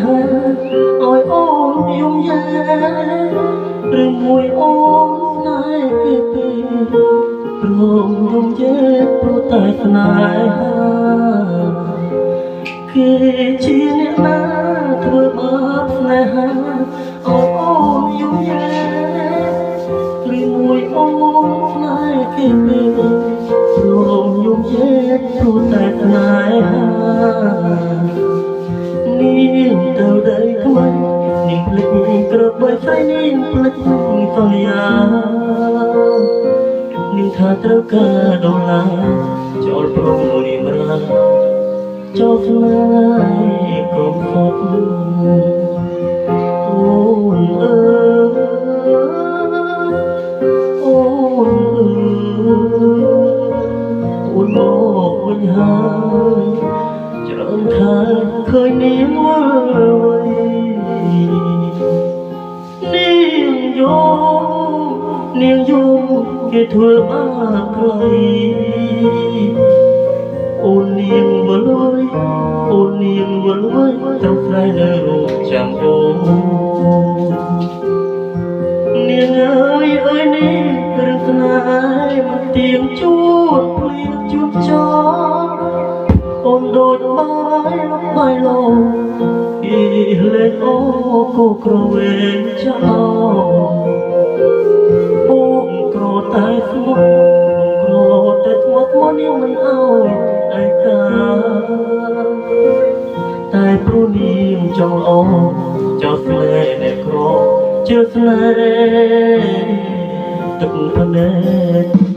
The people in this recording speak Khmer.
ហាឲ្យអូនយំយ៉ាឬមួយអូនស្នេហ៍គេទេព្រមយំយេព្រោះតែស្នេហាគេជាអ្នកណាធ្វើបាបស្នេហាឲ្យអូនយំយ៉ាឬមួយអូនស្នេហ៍គេទេព្រមយំយេព្រោះតែស្នេហានាងទៅដីថ្មីនាងភ្លេចក្របីស្រីនាងភ្លេចសន្យានាងថាត្រូវការដុល្លារចូលព្រមមួយម្រាចូលស្នេហ៍កុំខកអូនអើអូនអើអូនមកវិញហើយច្រើនខែឃើញនាងវល់វ័យនាងយំគេធ្វើបាបខ្លីអូននាងវល់វ័យអូននាងវល់វ័យត្រូវស្រែនៅរូបចាំអូននាងអើយនាងរឿងស្នេហ៍មិនទៀងជួនភ្លៀងជួនចោលអូនដូចបាយលំបាយលោពីលេងអូគូក្រវែងចោលអូនក្រតែស្មោះក្រតែស្មោះនាងមិនអោយឯកាតែព្រោះនាងចង់អូនចោលស្នេហ៍អ្នកក្រជឿស្នេហ៍ទឹកភ្នែក